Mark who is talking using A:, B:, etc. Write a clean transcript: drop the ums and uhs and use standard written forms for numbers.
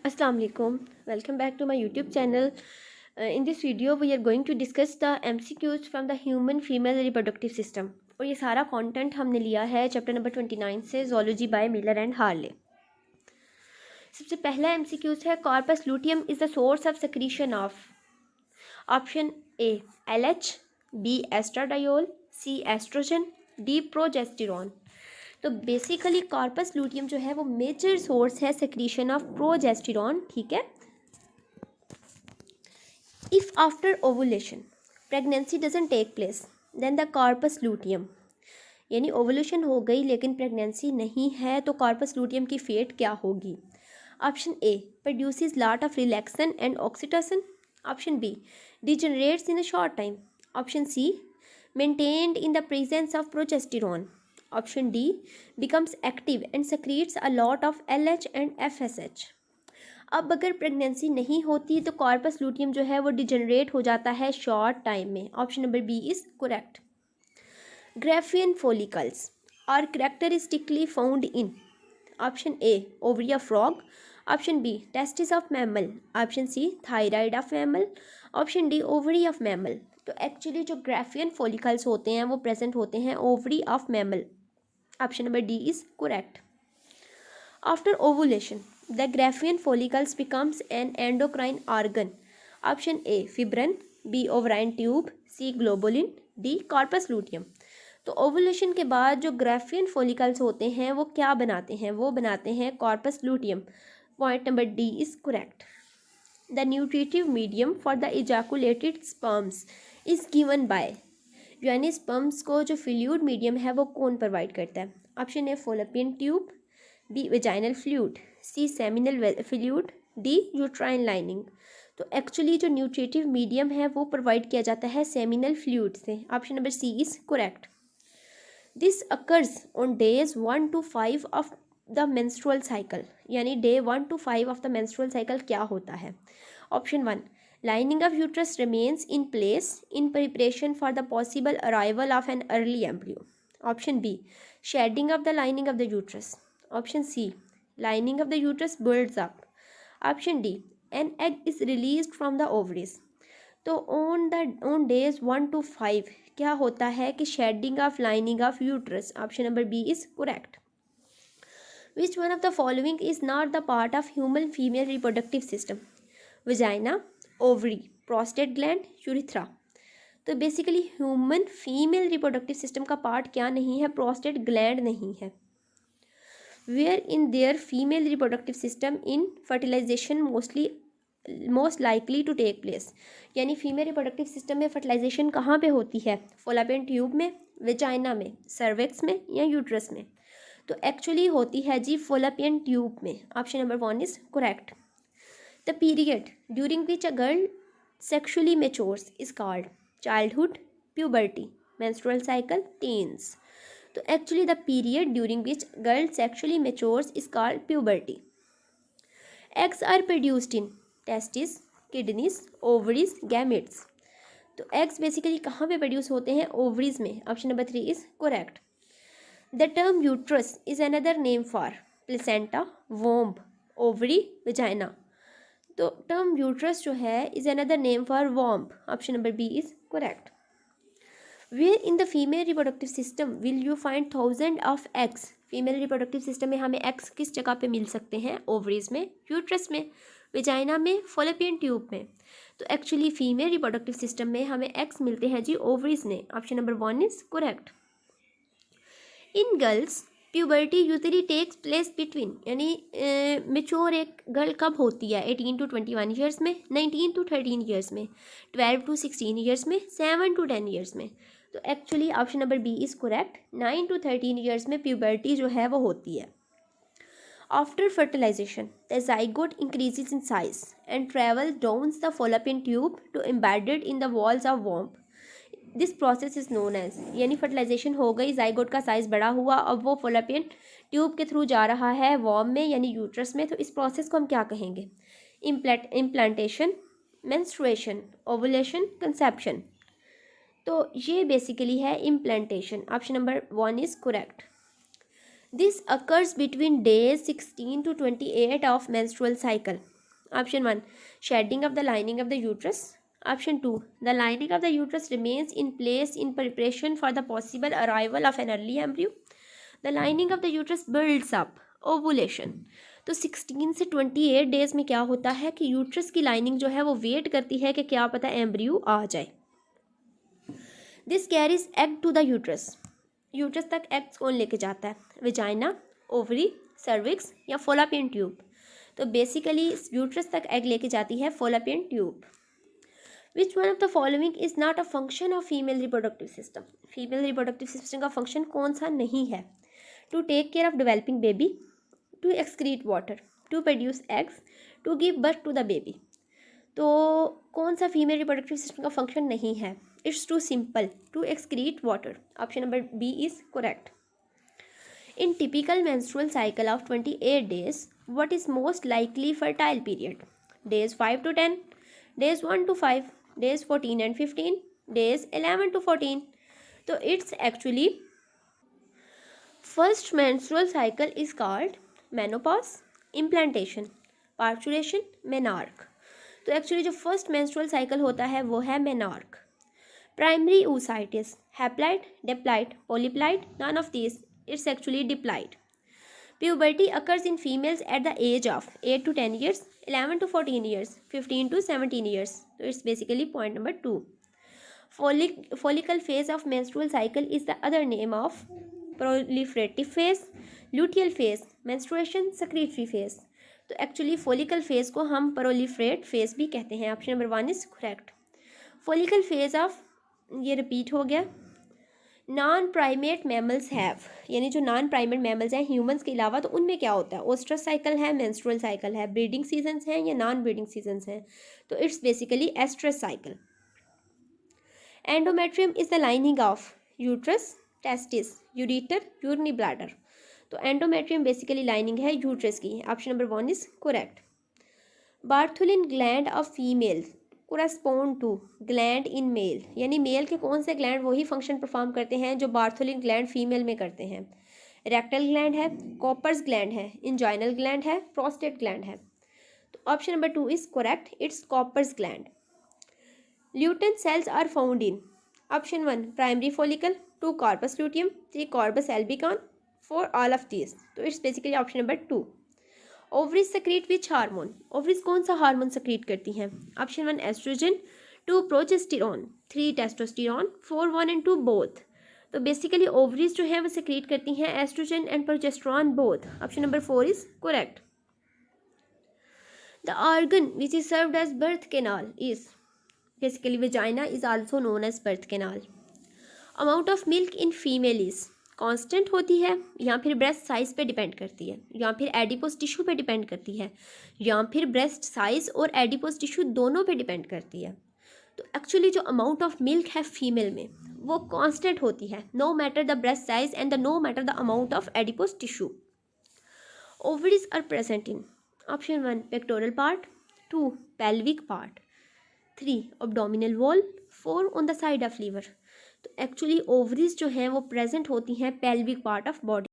A: Assalamu alaikum. Welcome back to my YouTube channel. In this video we are going to discuss the MCQs from the human female reproductive system. और ये सारा content हमने लिया है chapter number 29 से zoology by Miller and Harley. सबसे पहला MCQs है corpus luteum is the source of secretion of option A LH, B oestradiol, C oestrogen, D progesterone. तो बेसिकली कॉर्पस लूटियम जो है वो मेजर सोर्स है सेक्रीशन ऑफ प्रोजेस्टेरॉन. ठीक है. If after ovulation pregnancy doesn't take place then the corpus luteum, यानी ovulation हो गई लेकिन प्रेगनेंसी नहीं है तो कॉर्पस लूटियम की फेट क्या होगी. Option A produces lot of relaxin and oxytocin. Option B degenerates in a short time. Option C maintained in the presence of progesterone. Option D becomes active and secretes a lot of LH and FSH. अब अगर pregnancy नहीं होती तो corpus luteum जो है वो degenerate हो जाता है शॉर्ट टाइम में. Option number B is correct. Graafian follicles are characteristically found in option A ovary of frog. Option B testis of mammal. Option C thyroid of mammal. Option D ovary of mammal. तो actually जो Graafian follicles होते हैं वो present होते हैं ovary of mammal. Option number D is correct. After ovulation the Graafian follicles becomes an endocrine organ. Option A fibrin, B ओवराइन tube, C globulin, D corpus luteum. तो ovulation के बाद जो Graafian follicles होते हैं वो क्या बनाते हैं, वो बनाते हैं corpus luteum. Point number D is correct. The nutritive medium for the ejaculated sperms is given by, यानी स्पर्म्स को जो फ्लूइड मीडियम है वो कौन प्रोवाइड करता है. Option A fallopian tube, B vaginal fluid, C seminal fluid, D uterine lining. तो actually जो न्यूट्रिटिव मीडियम है वो प्रोवाइड किया जाता है सेमिनल फ्लूइड से. Option number C is correct. This occurs on days 1 to 5 of the menstrual cycle, यानी day 1 to 5 of the menstrual cycle क्या होता है. Option one lining of uterus remains in place in preparation for the possible arrival of an early embryo. Option B shedding of the lining of the uterus. Option C lining of the uterus builds up. Option D an egg is released from the ovaries. तो on days 1 to 5 क्या होता है कि shedding of lining of uterus. Option number B is correct. Which one of the following is not the part of human female reproductive system? Vagina, ovary, prostate gland, urethra. तो basically human female reproductive system का part क्या नहीं है, prostate gland नहीं है. Where in there female reproductive system in fertilisation most likely to take place, यानी female reproductive system में fertilisation कहाँ पे होती है, फोलापियन ट्यूब में, वेजाइना में, सर्विक्स में या यूट्रस में. तो एक्चुअली होती है जी फोलापियन ट्यूब में. Option number 1 is correct. The period during which a girl sexually matures is called childhood, puberty, menstrual cycle, teens. तो actually the period during which girl sexually matures is called puberty. Eggs are produced in testes, kidneys, ovaries, gametes. तो eggs basically कहाँ पे produce होते हैं, ovaries में. Option number 3 is correct. The term uterus is another name for placenta, womb, ovary, vagina. तो term uterus जो है is another name for womb. Option number B is correct. Where in the female reproductive system will you find 1000 of eggs. Female reproductive system में हमें eggs किस जगह पे मिल सकते हैं, ओवरीज में, यूट्रस में, वेजाइना में, फोलोपियन ट्यूब में. तो एक्चुअली फीमेल रिप्रोडक्टिव सिस्टम में हमें एग्स मिलते हैं जी ओवरीज में. Option number 1 is correct. In girls puberty usually takes place between, यानी मेच्योर एक गर्ल कब होती है, 18 to 21 ईयर्स में, 19 to 13 ईयर्स में, 12 to 16 ईयर्स में, 7 to 10 ईयर्स में. तो actually option number B is correct. 9 to 13 years में प्यूबर्टी जो है वो होती है. After fertilisation the zygote increases in size and travel down the fallopian tube to embedded in the walls of womb. This process is known as, यानी fertilisation हो गई, zygote का साइज़ बड़ा हुआ, अब वो फोलोपियन ट्यूब के थ्रू जा रहा है वॉर्म में यानी यूट्रस में. तो इस प्रोसेस को हम क्या कहेंगे, इम्प्लांटेशन, मेंस्ट्रुएशन, ओवुलेशन, कंसेप्शन. तो ये बेसिकली है implantation. Option number 1 is correct. This occurs between days 16 to 28 of menstrual cycle. Option 1, shedding of the lining of the uterus. Option 2, the lining of the uterus remains in place in preparation for the possible arrival of an early embryo. The lining of the uterus builds up. Ovulation. तो 16 से 28 days में क्या होता है कि uterus की lining जो है वो वेट करती है कि क्या पता एम्ब्रियो आ जाए. This carries egg to the uterus. Uterus तक एग्स कौन लेके जाता है? विजाइना, ओवरी, सर्विक्स या फोलापियन ट्यूब. तो बेसिकली यूट्रस तक एग लेके जाती है fallopian tube. Which one of the following is not a function of female reproductive system. Female reproductive system का फंक्शन कौन सा नहीं है? To take care of developing baby, to excrete water, to produce eggs, to give birth to the baby. तो कौन सा female reproductive system का function नहीं है? It's too simple, to excrete water. Option number B is correct. In typical menstrual cycle of 28 days, what is most likely fertile period? Days 5 to 10, days 1 to 5, days 14 and 15, days 11 to 14. So it's actually first menstrual cycle is called menopause, implantation, parturition, menarche. तो actually जो first menstrual cycle होता है वो है menarche. Primary oocytes, haploid, diploid, polyploid, none of these. It's actually diploid. Puberty occurs in females at the age of 8 to 10 years, 11 to 14 years, 15 to 17 years. So it's basically point number 2. Follicle phase of menstrual cycle is the other name of proliferative phase, luteal phase, menstruation, secretory phase. तो actually follicle phase को हम proliferate phase भी कहते हैं. Option number 1 is correct. Follicle phase of, ये repeat हो गया. Non primate mammals have, यानी जो नॉन प्राइमेट मैमल्स हैं ह्यूमंस के अलावा, तो उनमें क्या होता है? ओस्ट्रस साइकिल है, मेंस्ट्रुअल साइकिल है, ब्रीडिंग सीजन्स हैं या नॉन ब्रीडिंग सीजन्स हैं? तो it's basically oestrus cycle. Endometrium is the lining of uterus, testis, ureter, urinary bladder. तो एंडोमेट्रियम बेसिकली लाइनिंग है यूट्रस की. Option number 1 is correct. Bartholin gland of female correspond to gland in male, यानी male के कौन से gland वही function perform करते हैं जो बार्थुलिन ग्लैंड फीमेल में करते हैं? रेक्टल ग्लैंड है, कॉपर्स ग्लैंड है, इंजाइनल ग्लैंड है, प्रोस्टेट ग्लैंड है. तो option number 2 is correct. It's Cowper's gland. Lutein cells are found in. Option 1 primary follicle, 2 corpus luteum, 3 corpus albicans, 4 all of these. तो it's basically option number 2. Ovaries secrete which hormone. Ovaries कौन सा hormone secrete करती हैं? Option 1 oestrogen, 2 progesterone, 3 testosterone, 4 1 and 2 both. तो basically ovaries जो है वो secrete करती हैं oestrogen and progesterone both. Option number 4 is correct. The organ which is served as birth canal is basically vagina is also known as birth canal. Amount of milk in female is constant होती है या फिर breast size पे depend करती है या फिर adipose tissue पे डिपेंड करती है या फिर ब्रेस्ट साइज और एडिपोज टिश्यू दोनों पे डिपेंड करती है? तो एक्चुअली जो अमाउंट ऑफ मिल्क है फीमेल में वो कांस्टेंट होती है, no matter the breast size and the no matter the amount of adipose tissue. Ovaries are present in. Option 1 pectoral part, 2 pelvic part, 3 abdominal wall, 4 on the side of liver. तो actually ovaries जो हैं वो present होती हैं pelvic part of body.